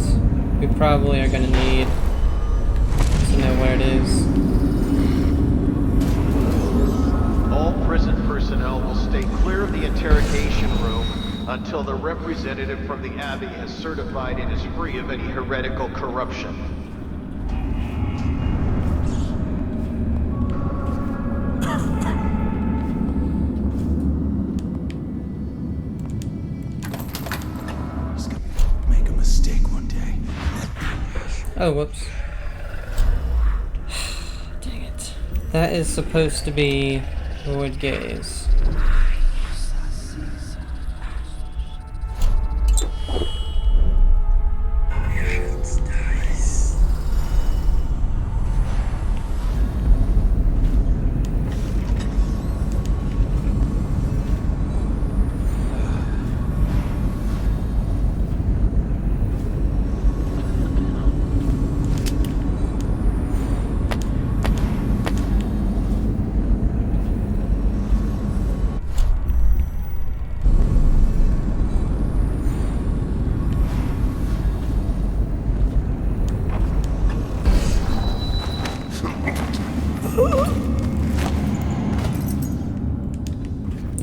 we probably are gonna need to know where it is. All prison personnel will stay clear of the interrogation room until the representative from the Abbey has certified it is free of any heretical corruption. Make a mistake one day. Oh, whoops. Dang it. That is supposed to be Void Gaze.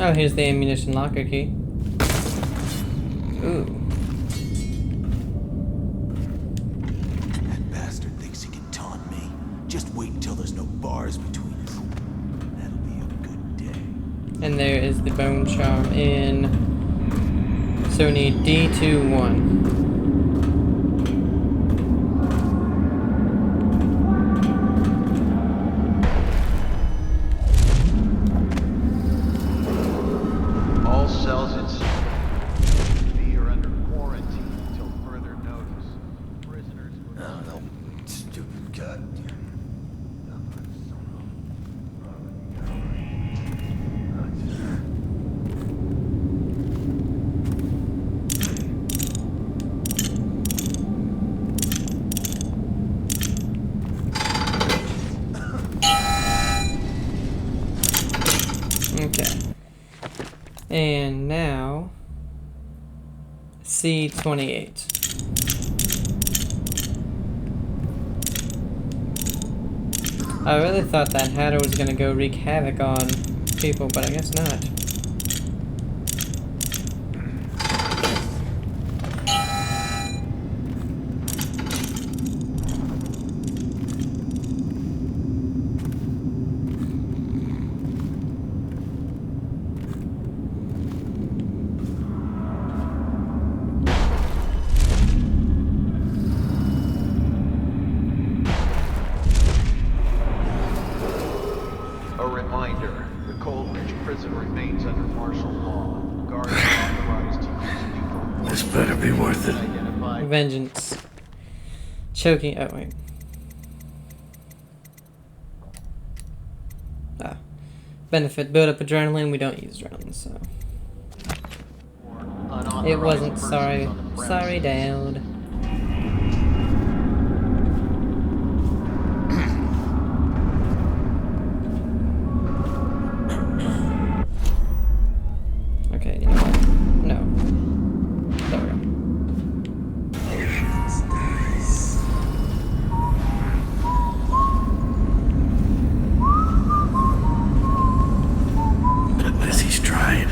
Oh, here's the ammunition locker key. Ooh. That bastard thinks he can taunt me. Just wait until there's no bars between us. That'll be a good day. And there is the bone charm in. So we need D21. All cells in B are under quarantine until further notice. Prisoners were... Oh, no. Stupid goddamn. Okay. And now C28. I really thought that Hatter was gonna go wreak havoc on people, but I guess not. A reminder, the Coldridge prison remains under martial law. Guards are authorized to use lethal This better be worth it. identify... Vengeance. Choking. Oh, wait. Ah. Benefit. Build up adrenaline. We don't use adrenaline, so. It wasn't. Sorry. Sorry, Dad. Okay, you know what? No. There we go. Lizzie's tried.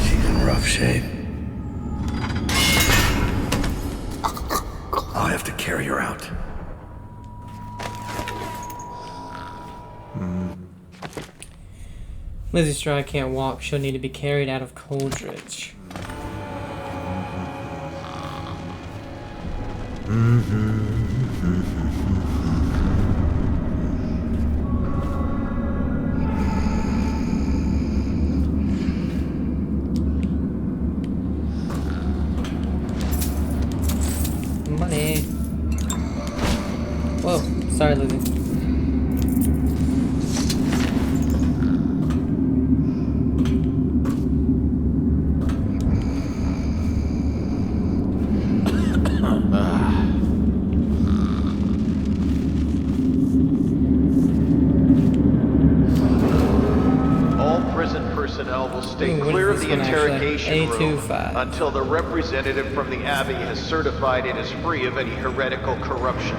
She's in rough shape. I'll have to carry her out. Lizzie Stride can't walk. She'll need to be carried out of Coldridge. Money. Whoa. Sorry, Lizzie. All prison personnel will stay Ooh, what clear is of this the one actually? interrogation room 2, 5. until the representative from the Abbey has certified it is free of any heretical corruption.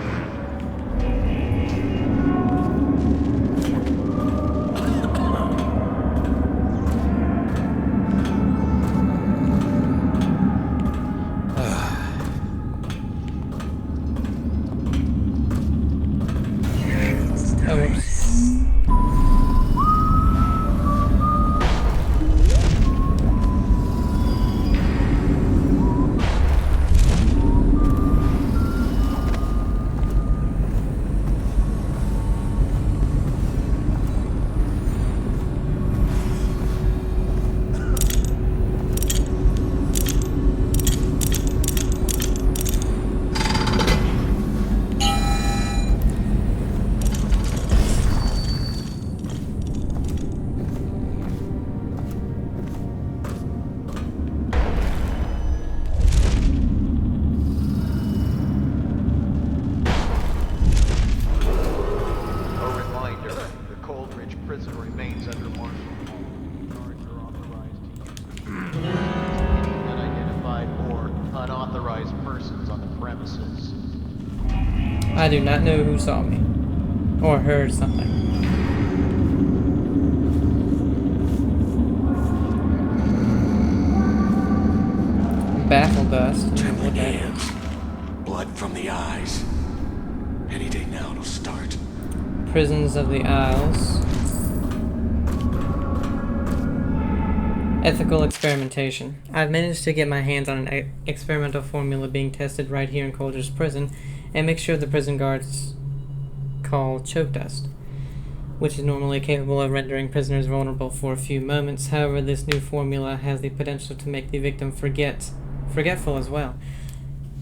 Oh, whoops. I do not know who saw me or heard something. Baffle dust. Trembling hands, blood from the eyes. Any day now it'll start. Prisons of the Isles. Ethical experimentation. I've managed to get my hands on an experimental formula being tested right here in Coulter's prison, and make sure the prison guards call choke dust, which is normally capable of rendering prisoners vulnerable for a few moments. However, this new formula has the potential to make the victim forgetful as well.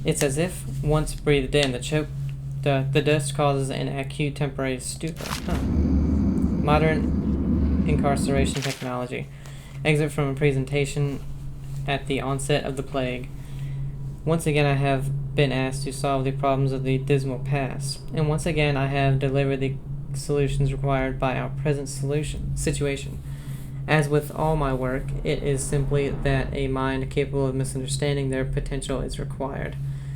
It's as if, once breathed in, the dust causes an acute temporary stupor. Modern incarceration technology. Exit from a presentation at the onset of the plague. Once again, I have been asked to solve the problems of the dismal past, and once again I have delivered the solutions required by our present situation. As with all my work, it is simply that a mind capable of misunderstanding their potential is required,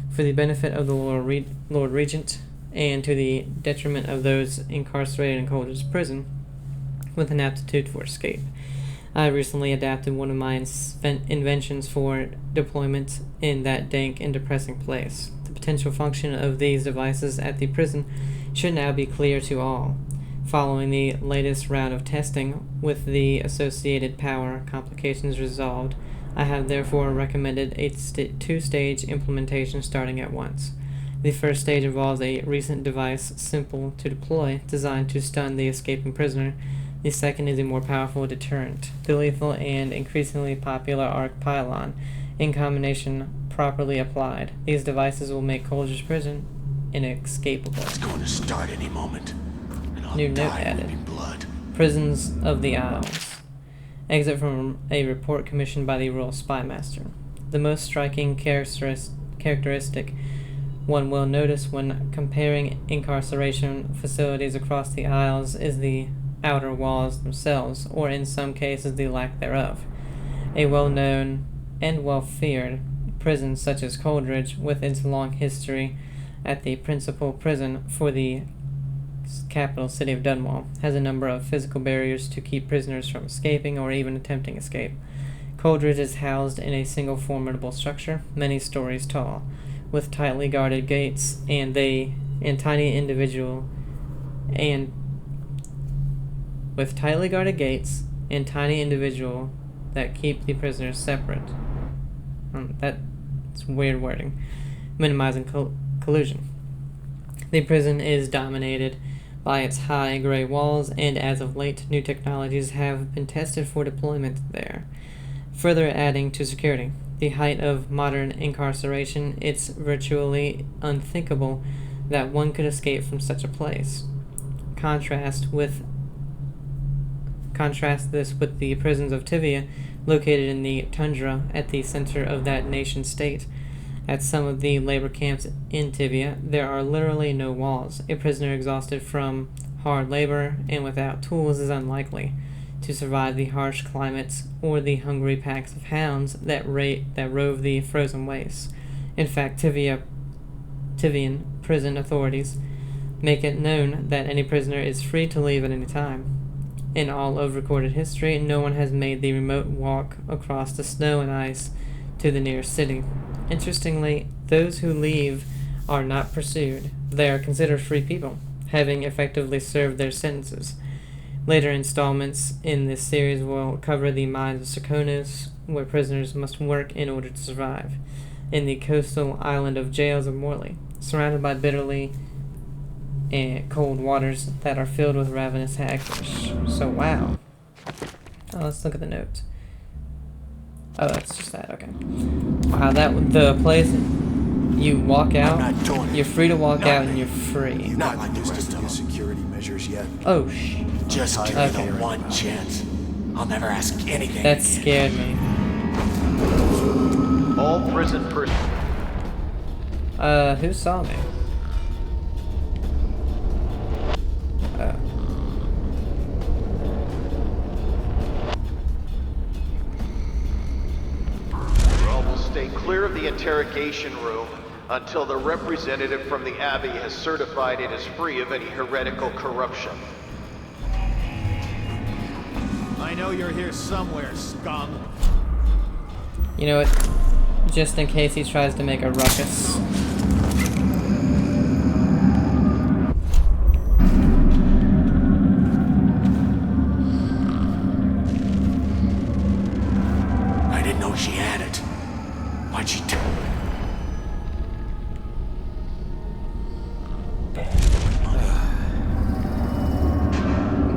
for the benefit of the Lord Regent, and to the detriment of those incarcerated in Coulter's prison with an aptitude for escape. I recently adapted one of my inventions for deployment in that dank and depressing place. The potential function of these devices at the prison should now be clear to all. Following the latest round of testing, with the associated power complications resolved, I have therefore recommended a two-stage implementation starting at once. The first stage involves a recent device simple to deploy, designed to stun the escaping prisoner. The second is a more powerful deterrent, the lethal and increasingly popular arc pylon. In combination, properly applied, these devices will make Coulter's prison inescapable. It's going to start any moment, and I'll New note die added. weeping blood. Prisons of the Isles. Exit from a report commissioned by the Royal Spymaster. The most striking characteristic one will notice when comparing incarceration facilities across the Isles is the outer walls themselves, or in some cases the lack thereof. A well-known and well-feared prison such as Coldridge, with its long history at the principal prison for the capital city of Dunwall, has a number of physical barriers to keep prisoners from escaping or even attempting escape. Coldridge is housed in a single formidable structure, many stories tall, with tightly guarded gates tiny individual that keep the prisoners separate. That's weird wording. Minimizing collusion. The prison is dominated by its high gray walls, and as of late, new technologies have been tested for deployment there, further adding to security. The height of modern incarceration, it's virtually unthinkable that one could escape from such a place. Contrast this with the prisons of Tivia, located in the tundra at the center of that nation-state. At some of the labor camps in Tivia, there are literally no walls. A prisoner exhausted from hard labor and without tools is unlikely to survive the harsh climates or the hungry packs of hounds that rove the frozen wastes. In fact, Tivian prison authorities make it known that any prisoner is free to leave at any time. In all of recorded history, no one has made the remote walk across the snow and ice to the nearest city. Interestingly, those who leave are not pursued. They are considered free people, having effectively served their sentences. Later installments in this series will cover the mines of Serkonos, where prisoners must work in order to survive, in the coastal island of jails of Morley, surrounded by bitterly cold waters that are filled with ravenous hagfish. So, wow. Oh, let's look at the notes. Oh, that's just that, okay. Wow, the place, you walk out, you're free to walk out and you're free. Not like the Used rest to of the them. security measures yet. Oh, Just give Okay. me the one chance. I'll never ask anything. that scared me. All prison personnel. Who saw me? Will stay clear of the interrogation room until the representative from the Abbey has certified it is free of any heretical corruption. I know you're here somewhere, scum. You know what? Just in case he tries to make a ruckus. I didn't know she had it. Why'd she tell me?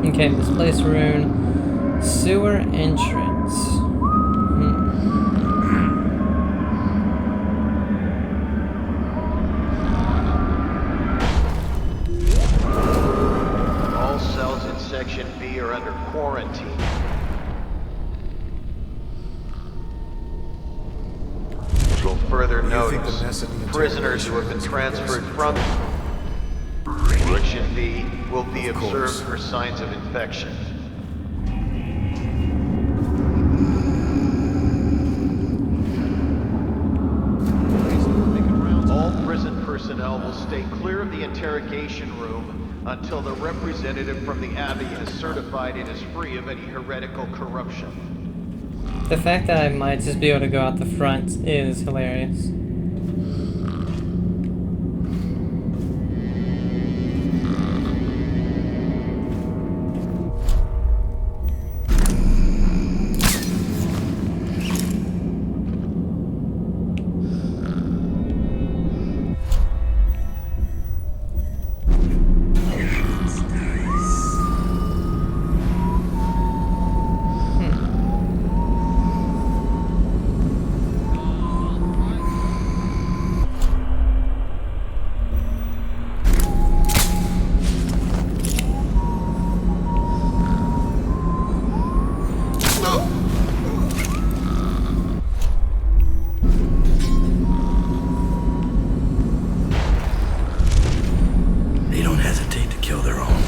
Okay, misplaced rune. Sewer entrance. All cells in Section B are under quarantine. You'll further What do you think the notice mess in the prisoners who have been interrogation transferred room from Section B will be Of course. observed for signs of infection. All prison personnel will stay clear of the interrogation room until the representative from the Abbey has certified it is free of any heretical corruption. The fact that I might just be able to go out the front is hilarious. They don't hesitate to kill their own.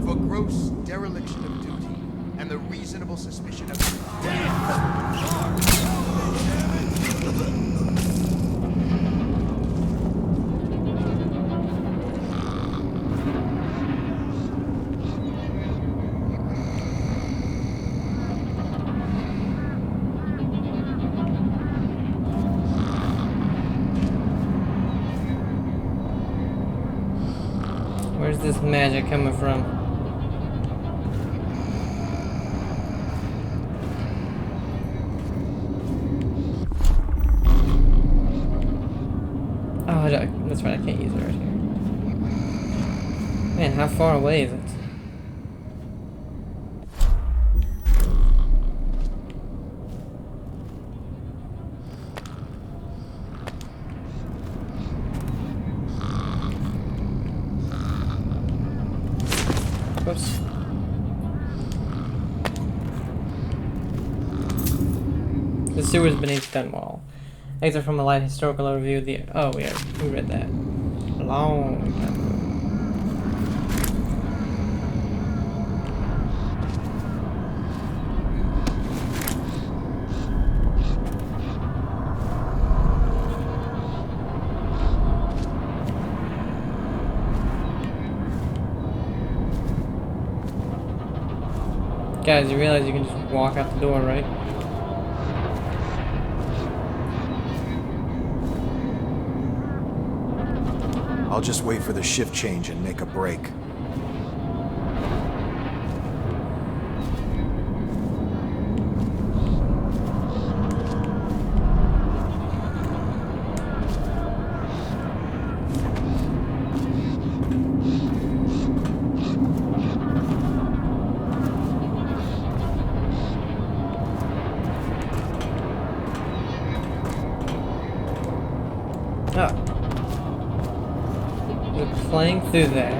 For gross dereliction of duty and the reasonable suspicion of... Where's this magic coming from? Oh, that's right, I can't use it right here. Man, how far away is it? Whoops. The sewer's beneath Dunwall. Excerpt from a light historical overview of the... Oh, we read that. A long time ago. Guys, you realize you can just walk out the door, right? I'll just wait for the shift change and make a break. Oh. We're playing through that.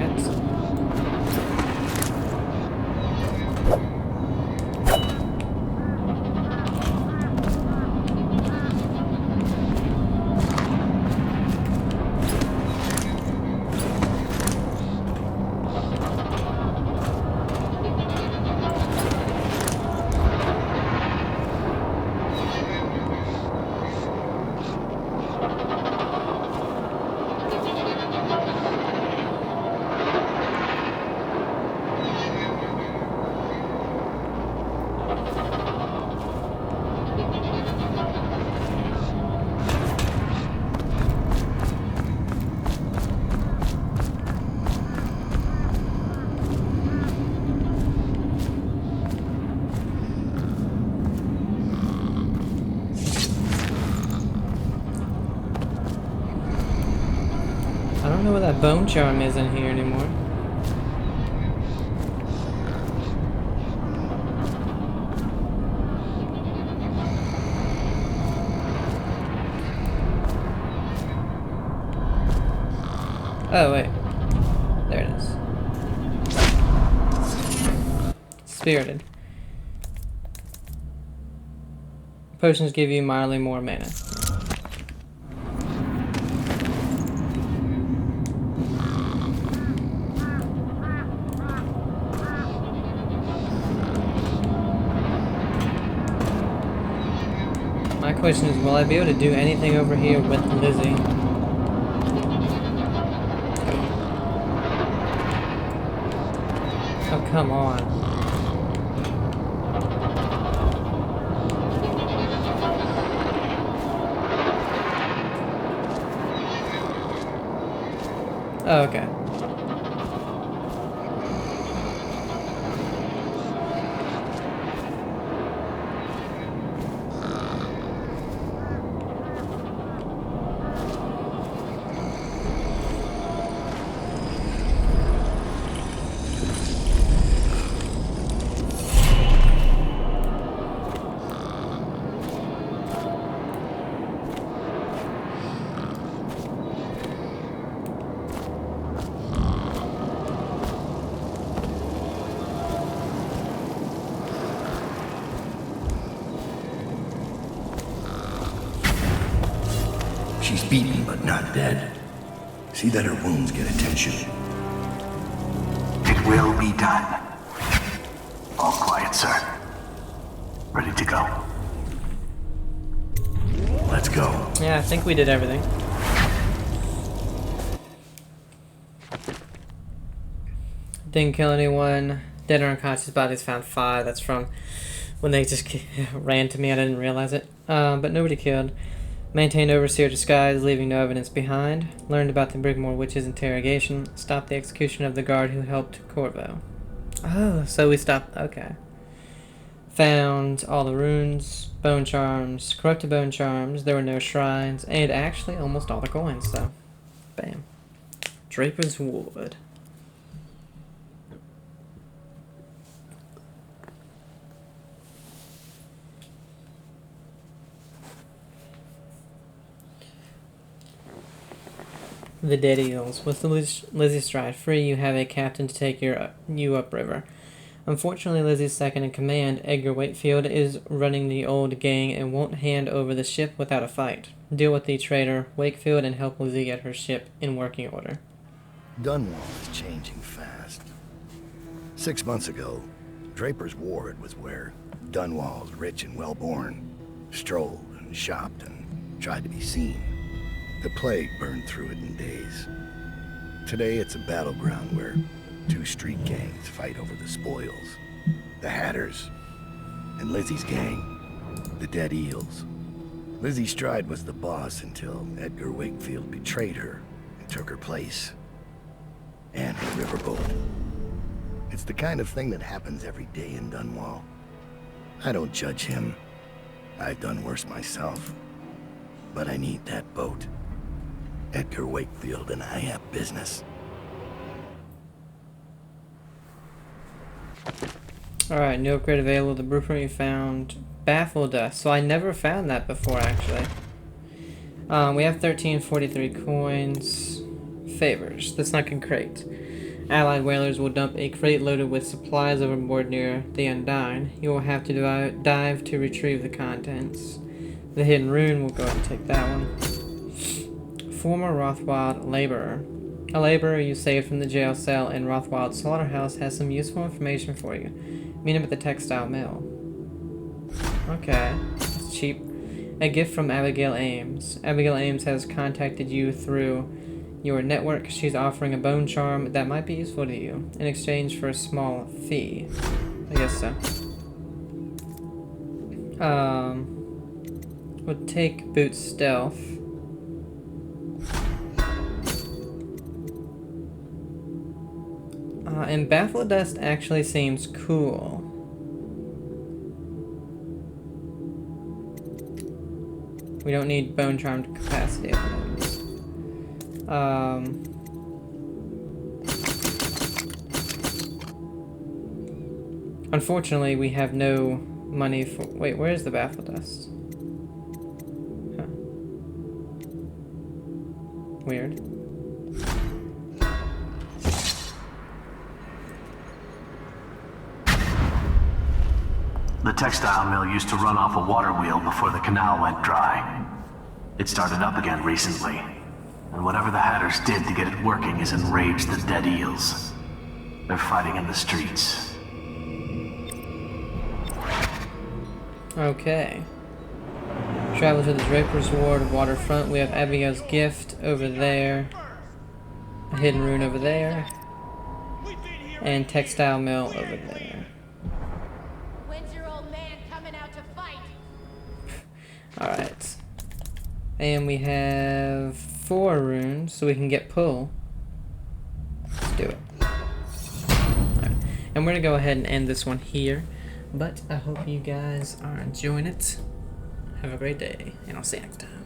I don't know where that bone charm is in here anymore. Oh, wait. There it is. Spirited. Potions give you mildly more mana. My question is, will I be able to do anything over here with Lizzie? Oh, come on. Oh, okay. She's beaten but not dead. See that her wounds get attention. It will be done. All quiet, sir. Ready to go. Let's go. Yeah, I think we did everything. Didn't kill anyone. Dead or unconscious bodies found 5. That's from when they just ran to me. I didn't realize it. But nobody killed. Maintained overseer disguise, leaving no evidence behind. Learned about the Brigmore witch's interrogation. Stopped the execution of the guard who helped Corvo. Oh, so we stopped. Okay. Found all the runes, bone charms, corrupted bone charms. There were no shrines, and actually almost all the coins. So, bam. Draper's Wood. The Dead Eagles. With the Lizzie Stride free, you have a captain to take you upriver. Unfortunately, Lizzie's second in command, Edgar Wakefield, is running the old gang and won't hand over the ship without a fight. Deal with the traitor, Wakefield, and help Lizzie get her ship in working order. Dunwall is changing fast. 6 months ago, Draper's Ward was where Dunwall's rich and well-born strolled and shopped and tried to be seen. The plague burned through it in days. Today it's a battleground where 2 street gangs fight over the spoils. The Hatters and Lizzie's gang, the Dead Eels. Lizzie Stride was the boss until Edgar Wakefield betrayed her and took her place. And her riverboat. It's the kind of thing that happens every day in Dunwall. I don't judge him. I've done worse myself. But I need that boat. Edgar Wakefield and I have business. Alright, new upgrade available. The blueprint we found. Baffle Dust. So I never found that before, actually. We have 1343 coins. Favors. The sunken crate. Allied whalers will dump a crate loaded with supplies overboard near the Undyne. You will have to dive to retrieve the contents. The hidden rune, we'll go ahead and take that one. Former Rothwild laborer. A laborer you saved from the jail cell in Rothwild Slaughterhouse has some useful information for you. Meet him at the textile mill. Okay, that's cheap. A gift from Abigail Ames. Abigail Ames has contacted you through your network. She's offering a bone charm that might be useful to you in exchange for a small fee. I guess so. We'll take boot stealth. And Baffle Dust actually seems cool. We don't need bone charmed capacity at the moment. Unfortunately, we have no money for. Wait, where is the Baffle Dust? Huh. Weird. The textile mill used to run off a water wheel before the canal went dry. It started up again recently, and whatever the Hatters did to get it working has enraged the Dead Eels. They're fighting in the streets. Okay. Travel to the Draper's Ward waterfront. We have Abigail's gift over there. A hidden rune over there. And textile mill over there. When's your old man coming out to fight? Alright. And we have 4 runes, so we can get pull. Let's do it. Alright. And we're gonna go ahead and end this one here. But I hope you guys are enjoying it. Have a great day, and I'll see you next time.